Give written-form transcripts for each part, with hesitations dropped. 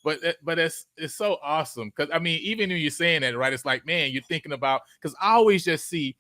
but it's so awesome because I mean, even when you're saying that, right? It's like, man, you're thinking about because I always just see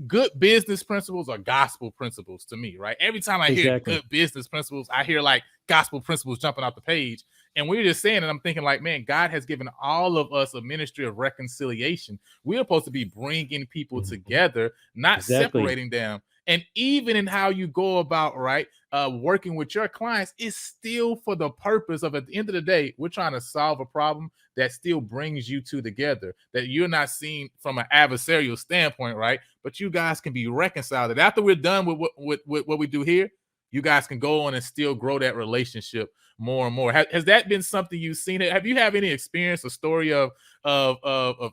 good business principles are gospel principles to me, right? Every time I hear Exactly. good business principles, I hear like gospel principles jumping out the page. And we're just saying, and I'm thinking like, man, God has given all of us a ministry of reconciliation. We're supposed to be bringing people together, not Exactly. separating them. And even in how you go about, right, working with your clients, is still for the purpose of, at the end of the day, we're trying to solve a problem that still brings you two together, that you're not seeing from an adversarial standpoint, right? But you guys can be reconciled. And after we're done with what we do here, you guys can go on and still grow that relationship more and more. Has that been something you've seen? Have you have any experience, a story of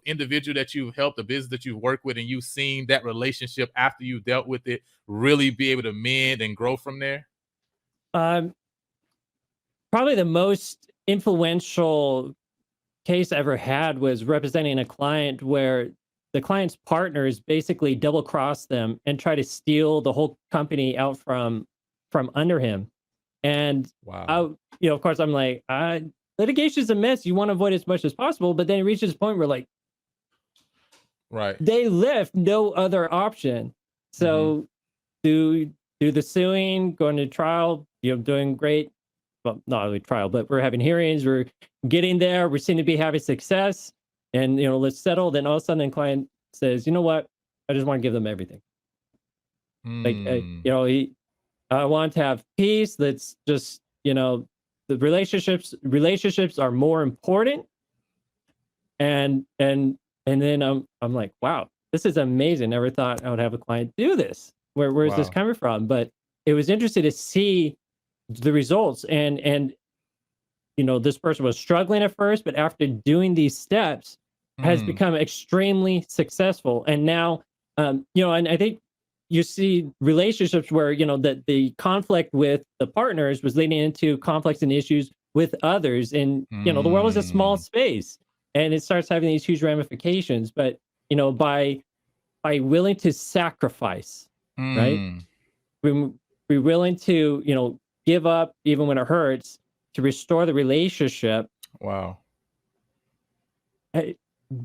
individual that you've helped, a business that you've worked with, and you've seen that relationship after you dealt with it really be able to mend and grow from there? Um, Probably the most influential case I ever had was representing a client where the client's partners basically double cross them and try to steal the whole company out from under him. And I, Wow. of course, I'm like, litigation is a mess. You want to avoid as much as possible, but then it reaches a point where like Right. they left no other option. Mm-hmm. So do the suing, going to trial, doing great. Well, not really trial, but we're having hearings. We're getting there. We seem to be having success, and let's settle. Then all of a sudden, the client says, "You know what? I just want to give them everything. Like, Mm. I want to have peace. Let's just, the relationships are more important." And then I'm like, wow, this is amazing. Never thought I would have a client do this. Where is this Wow. coming from? But it was interesting to see the results. And this person was struggling at first, but after doing these steps, has Mm. become extremely successful. And now, and I think you see relationships where that the conflict with the partners was leading into conflicts and issues with others. And the world is a small Mm. space, and it starts having these huge ramifications. But by willing to sacrifice, right? Mm. We be willing to give up even when it hurts to restore the relationship. Wow. It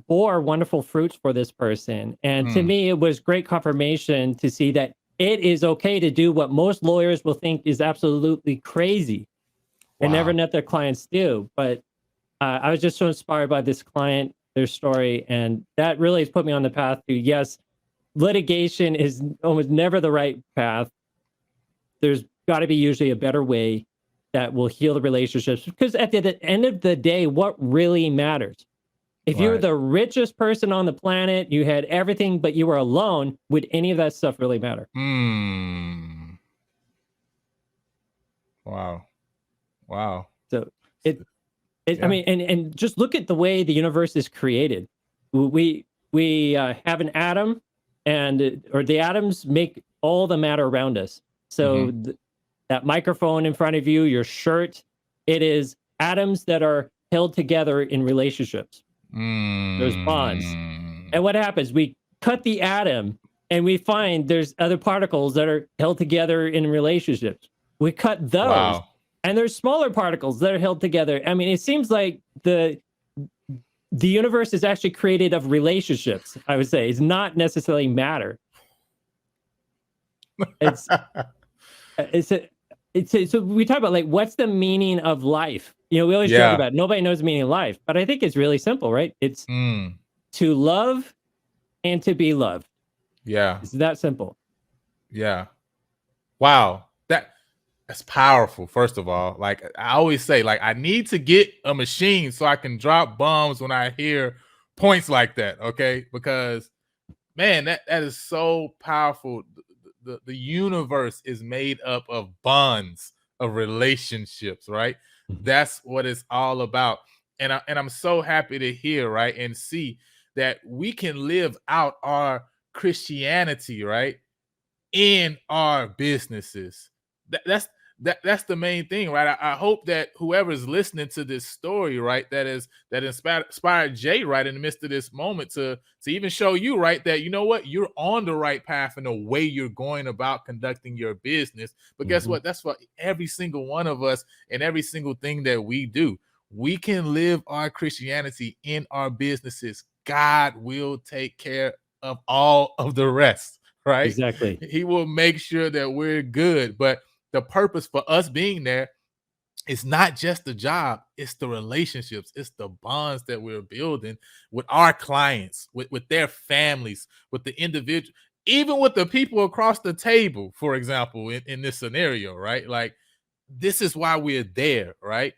bore wonderful fruits for this person, and to Mm. me it was great confirmation to see that it is okay to do what most lawyers will think is absolutely crazy and never Wow. let their clients do. But I was just so inspired by this client, their story, and that really has put me on the path to, yes, litigation is almost never the right path. There's got to be usually a better way that will heal the relationships, because at the end of the day, what really matters? If you were Right. the richest person on the planet, you had everything, but you were alone, would any of that stuff really matter? Mm. Wow. Wow. So it, I Yeah. mean, and just look at the way the universe is created. We have an atom, or the atoms make all the matter around us. So Mm-hmm. that microphone in front of you, your shirt, it is atoms that are held together in relationships. There's bonds. Mm. And what happens? We cut the atom and we find there's other particles that are held together in relationships. We cut those Wow. and there's smaller particles that are held together. I mean, it seems like the universe is actually created of relationships, I would say. It's not necessarily matter. It's it's a, so we talk about like what's the meaning of life? We always joke Yeah. about it. Nobody knows the meaning of life, but I think it's really simple, right? It's Mm. to love and to be loved. Yeah. It's that simple. Yeah. Wow. That's powerful. First of all, like I always say, like I need to get a machine so I can drop bombs when I hear points like that. Okay, because man, that is so powerful. The universe is made up of bonds, of relationships, right? Mhm. That's what it's all about. And I'm so happy to hear, right, and see that we can live out our Christianity, right, in our businesses. That's the main thing, right? I hope that whoever's listening to this story, right, that inspired Jay, right, in the midst of this moment to even show you, right, that you know what, you're on the right path in the way you're going about conducting your business. But guess Mhm. what? That's for every single one of us and every single thing that we do. we can live our Christianity in our businesses. God will take care of all of the rest, right? Exactly. He will make sure that we're good. But the purpose for us being there, it's not just the job, it's the relationships, it's the bonds that we're building with our clients, with their families, with the individual, even with the people across the table, for example, in this scenario, right? Like, this is why we're there, right?